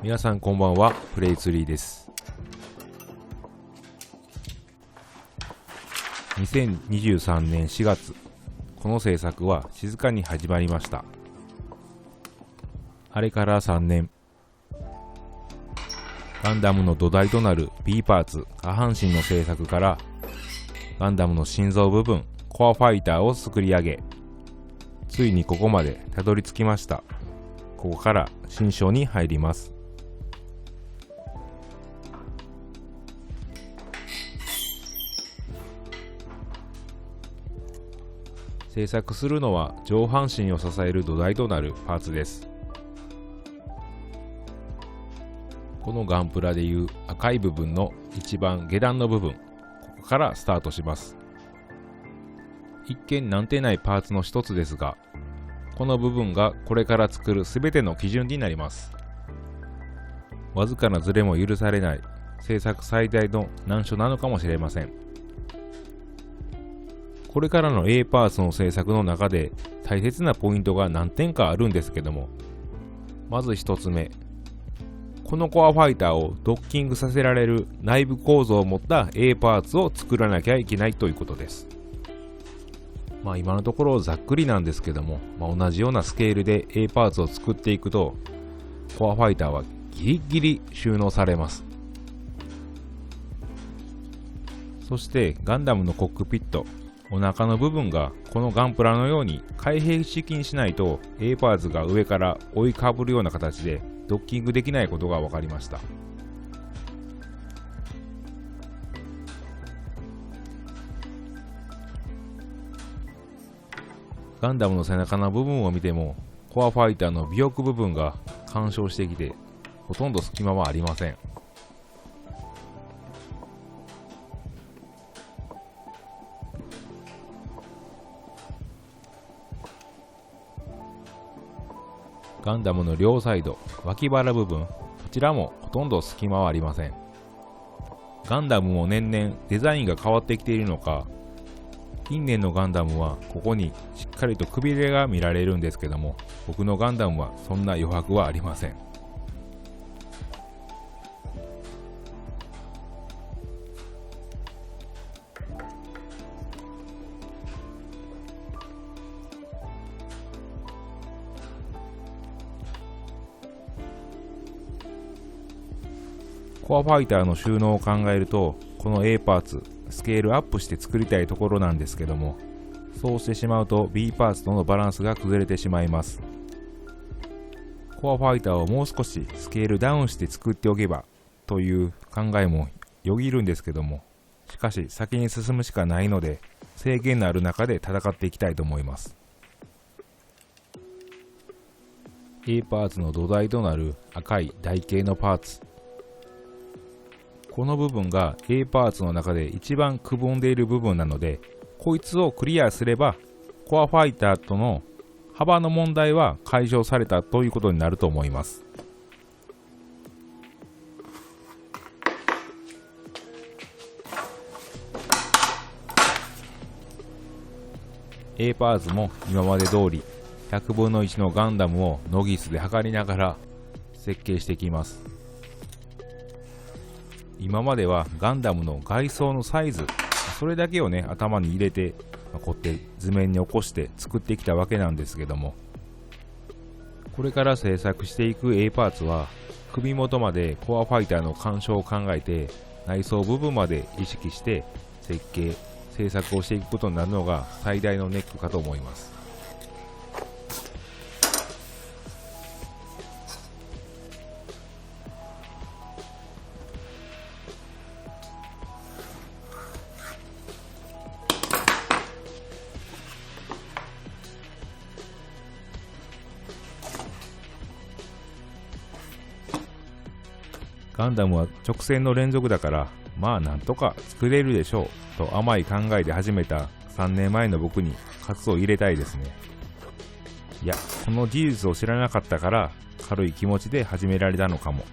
皆さんこんばんは、プレイツリーです。2023年4月、この制作は静かに始まりました。あれから3年、ガンダムの土台となる B パーツ下半身の製作からガンダムの心臓部分コアファイターを作り上げ、ついにここまでたどり着きました。ここから新章に入ります。製作するのは上半身を支える土台となるパーツです。このガンプラでいう赤い部分の一番下段の部分、ここからスタートします。一見難点ないパーツの一つですが、この部分がこれから作る全ての基準になります。わずかなズレも許されない製作最大の難所なのかもしれません。これからの A パーツの製作の中で大切なポイントが何点かあるんですけども、まず一つ目、このコアファイターをドッキングさせられる内部構造を持った A パーツを作らなきゃいけないということです。今のところざっくりなんですけども、同じようなスケールで A パーツを作っていくと、コアファイターはギリギリ収納されます。そしてガンダムのコックピット、お腹の部分がこのガンプラのように開閉式にしないと A パーツが上から覆いかぶるような形でドッキングできないことが分かりました。ガンダムの背中の部分を見てもコアファイターの尾翼部分が干渉してきてほとんど隙間はありません。ガンダムの両サイド、脇腹部分、こちらもほとんど隙間はありません。ガンダムも年々デザインが変わってきているのか、近年のガンダムはここにしっかりとくびれが見られるんですけども、僕のガンダムはそんな余白はありません。コアファイターの収納を考えると、この A パーツ、スケールアップして作りたいところなんですけども、そうしてしまうと B パーツとのバランスが崩れてしまいます。コアファイターをもう少しスケールダウンして作っておけばという考えもよぎるんですけども、しかし先に進むしかないので、制限のある中で戦っていきたいと思います。A パーツの土台となる赤い台形のパーツ、この部分が A パーツの中で一番くぼんでいる部分なので、こいつをクリアすればコアファイターとの幅の問題は解消されたということになると思います。A パーツも今まで通り100分の1のガンダムをノギスで測りながら設計していきます。今まではガンダムの外装のサイズ、それだけをね頭に入れてこうやって図面に起こして作ってきたわけなんですけども、これから製作していく A パーツは首元までコアファイターの干渉を考えて内装部分まで意識して設計製作をしていくことになるのが最大のネックかと思います。ガンダムは直線の連続だからなんとか作れるでしょうと甘い考えで始めた3年前の僕に喝を入れたいですね。いや、この事実を知らなかったから軽い気持ちで始められたのかも。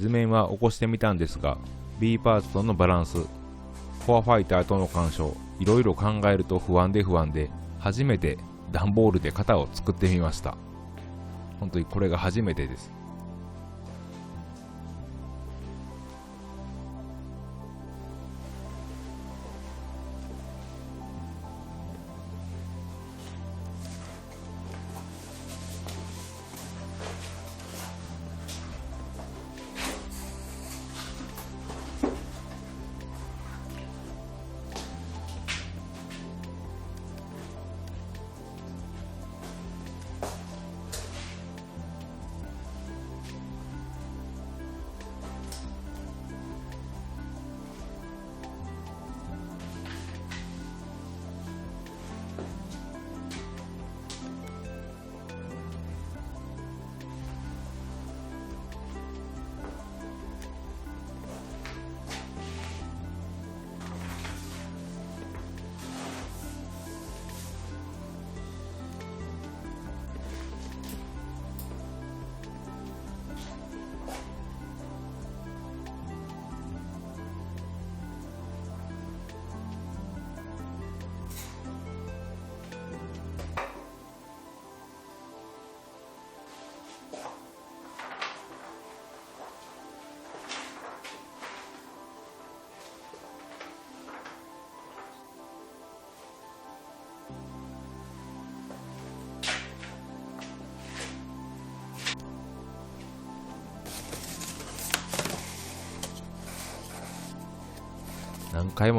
図面は起こしてみたんですが、 B パーツとのバランス、コアファイターとの干渉、いろいろ考えると不安で初めて段ボールで型を作ってみました。本当にこれが初めてです。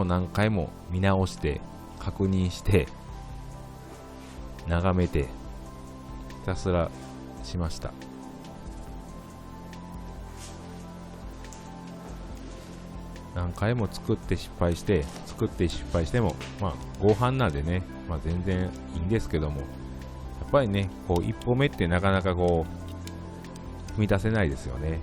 何回も見直して確認して眺めてひたすらしました。何回も作って失敗しても合板なんでね、全然いいんですけども、やっぱりねこう一歩目ってなかなかこう踏み出せないですよね。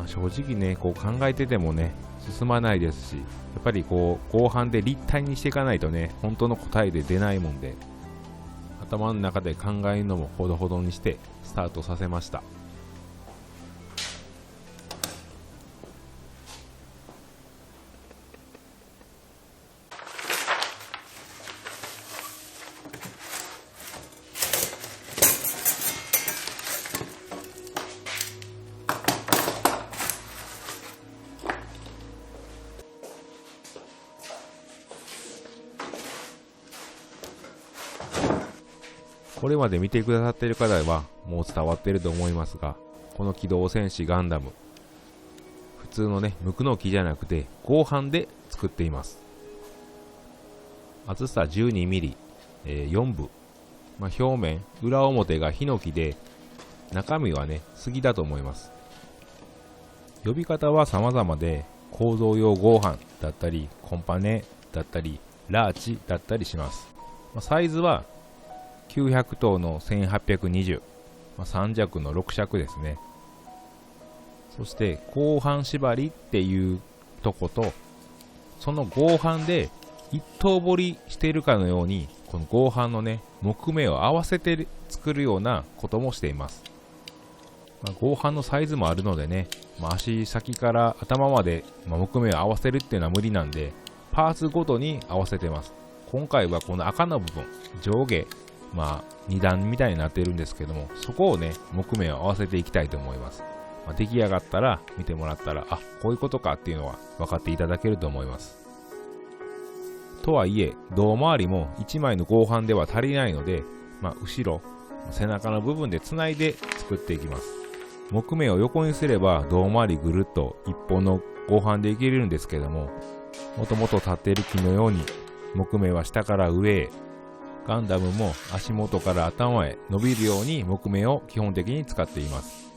正直ねこう考えててもね進まないですし、やっぱりこう合板で立体にしていかないとね本当の答えで出ないもんで、頭の中で考えるのもほどほどにしてスタートさせました。これまで見てくださっている方はもう伝わっていると思いますが、この機動戦士ガンダム、普通のね無垢の木じゃなくて合板で作っています。厚さ 12mm、4部、表面裏表がヒノキで中身はね杉だと思います。呼び方は様々で、構造用合板だったりコンパネだったりラーチだったりします。サイズは900頭の1820、3尺の6尺ですね。そして合板縛りっていうとこと、その合板で一等彫りしているかのようにこの合板のね木目を合わせて作るようなこともしています。合板のサイズもあるのでね、足先から頭まで木目を合わせるっていうのは無理なんで、パーツごとに合わせてます。今回はこの赤の部分上下2段みたいになっているんですけども、そこをね木目を合わせていきたいと思います。出来上がったら見てもらったら、こういうことかっていうのは分かっていただけると思います。とはいえ胴回りも1枚の合板では足りないので、後ろ背中の部分でつないで作っていきます。木目を横にすれば胴回りぐるっと一本の合板でいけるんですけども、もともと立っている木のように木目は下から上へ、ガンダムも足元から頭へ伸びるように木目を基本的に使っています。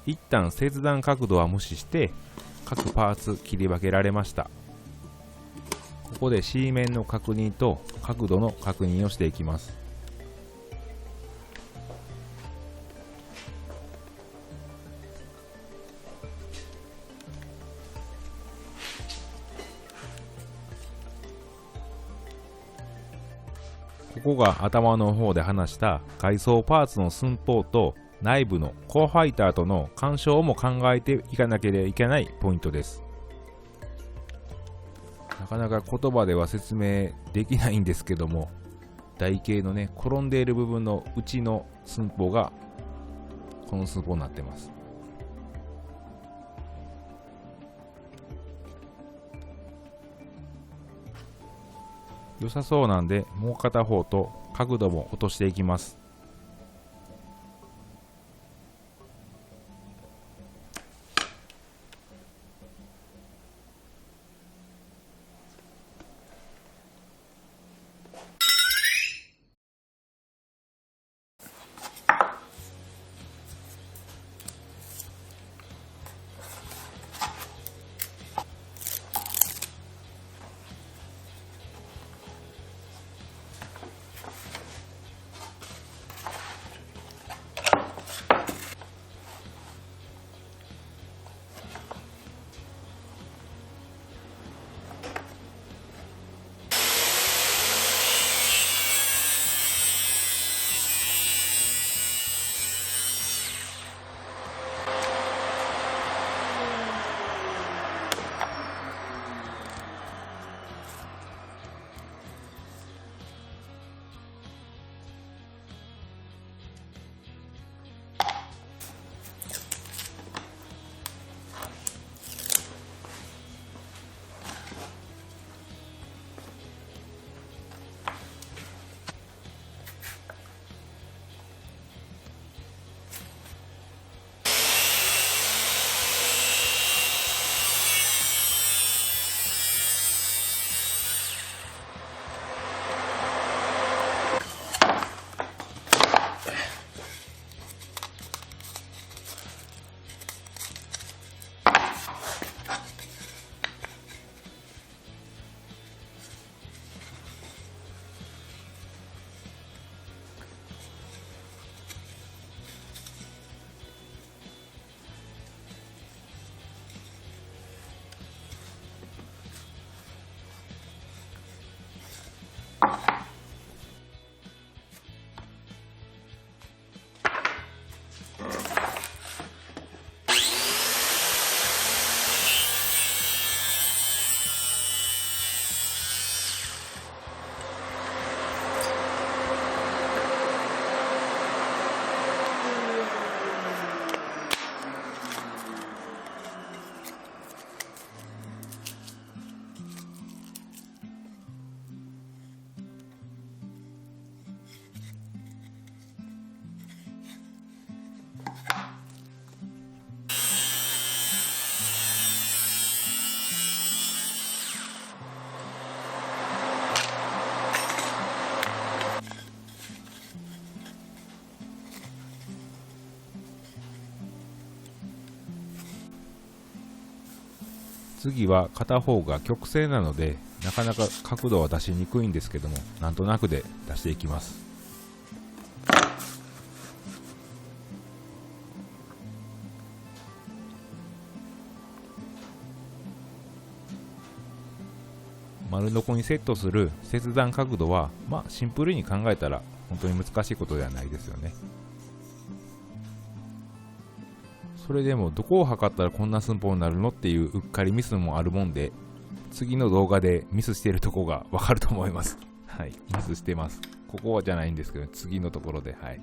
一旦切断角度は無視して各パーツ切り分けられました。ここで C 面の確認と角度の確認をしていきます。ここが頭の方で話した外装パーツの寸法と内部のコアファイターとの干渉も考えていかなければいけないポイントです。なかなか言葉では説明できないんですけども、台形のね、転んでいる部分の内の寸法がこの寸法になってます。良さそうなんで、もう片方と角度も落としていきます。次は片方が曲線なのでなかなか角度は出しにくいんですけども、なんとなくで出していきます。丸ノコにセットする切断角度はシンプルに考えたら本当に難しいことではないですよね。それでもどこを測ったらこんな寸法になるのっていううっかりミスもあるもんで、次の動画でミスしているとこがわかると思います。はい、ミスしてます。ここはじゃないんですけど、次のところで、はい。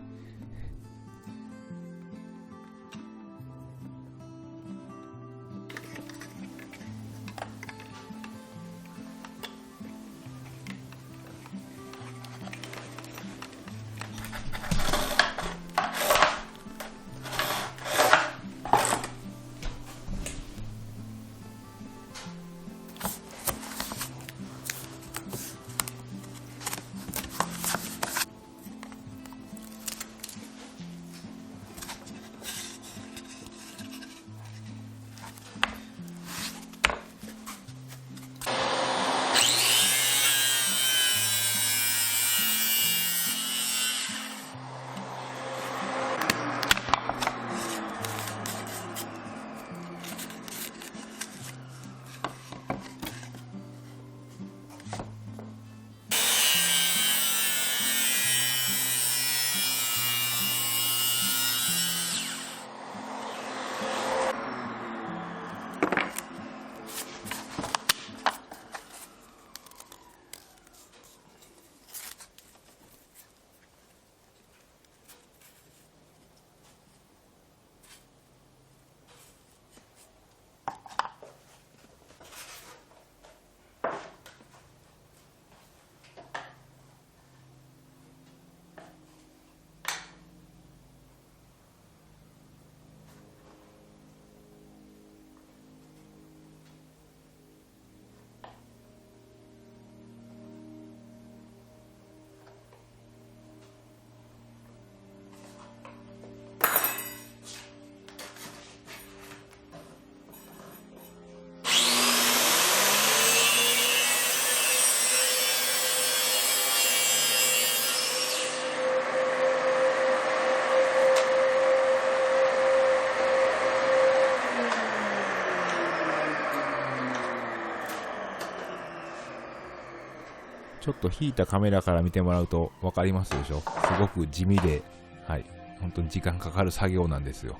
ちょっと引いたカメラから見てもらうと分かりますでしょ。すごく地味で、はい、本当に時間かかる作業なんですよ。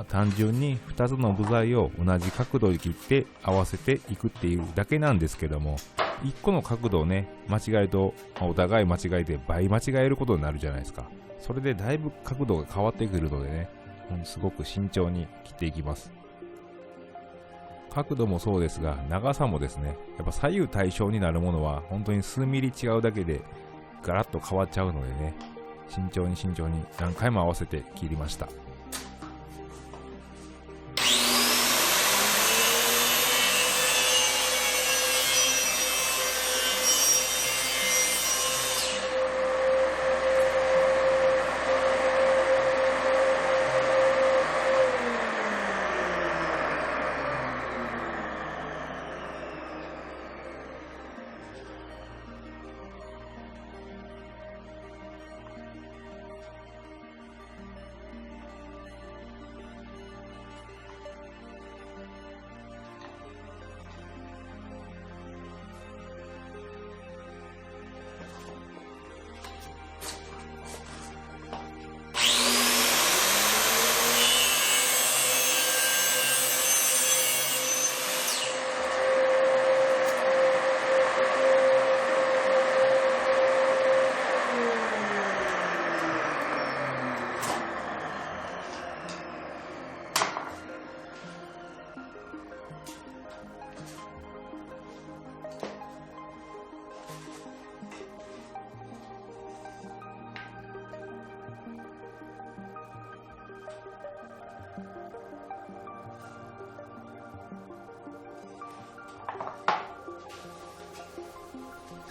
単純に2つの部材を同じ角度で切って合わせていくっていうだけなんですけども、1個の角度をね、間違えると、お互い間違えて倍間違えることになるじゃないですか。それでだいぶ角度が変わってくるのでね、すごく慎重に切っていきます。角度もそうですが、長さもですね、やっぱ左右対称になるものは本当に数ミリ違うだけでガラッと変わっちゃうのでね、慎重に何回も合わせて切りました。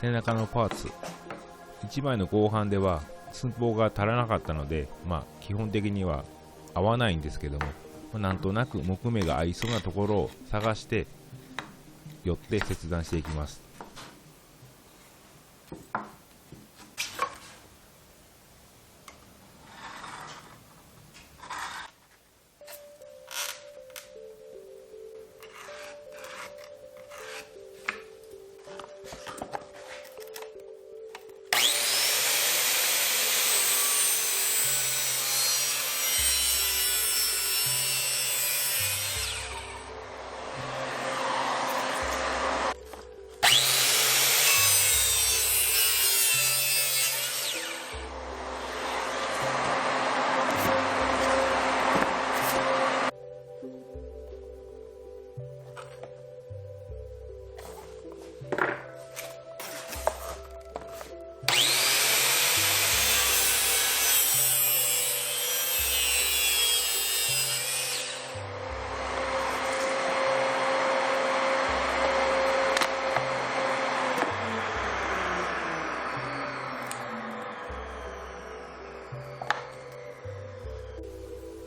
背中のパーツ1枚の合板では寸法が足らなかったので、基本的には合わないんですけども、なんとなく木目が合いそうなところを探して寄って切断していきます。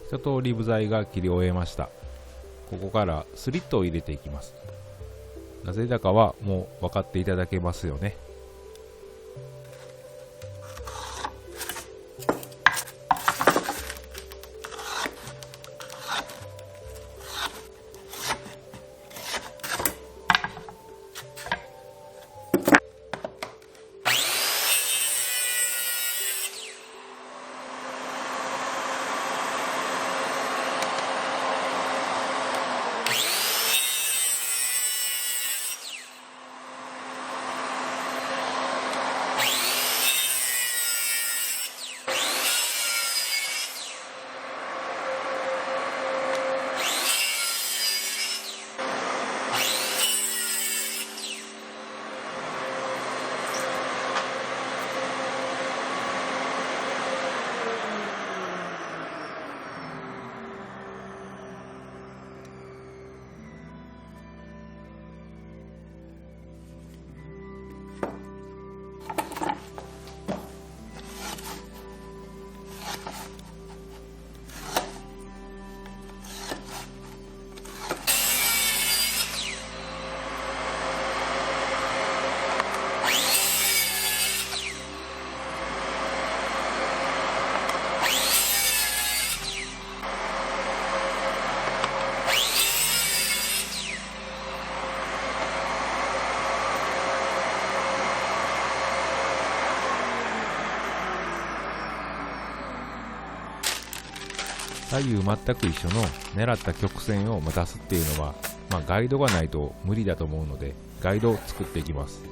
一通り部材が切り終えました。ここからスリットを入れていきます。なぜだかはもう分かっていただけますよね。左右全く一緒の狙った曲線を出すっていうのは、ガイドがないと無理だと思うので、ガイドを作っていきます。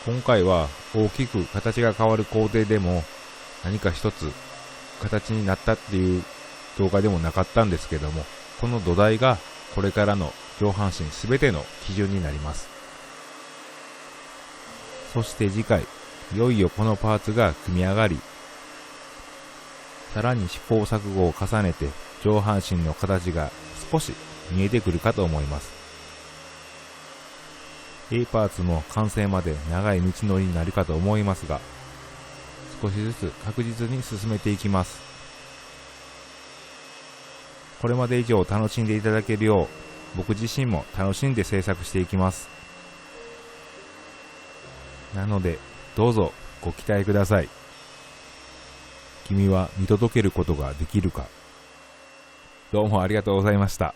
今回は大きく形が変わる工程でも何か一つ形になったっていう動画でもなかったんですけども、この土台がこれからの上半身すべての基準になります。そして次回、いよいよこのパーツが組み上がり、さらに試行錯誤を重ねて上半身の形が少し見えてくるかと思います。A パーツも完成まで長い道のりになるかと思いますが、少しずつ確実に進めていきます。これまで以上楽しんでいただけるよう、僕自身も楽しんで制作していきます。なので、どうぞご期待ください。君は見届けることができるか。どうもありがとうございました。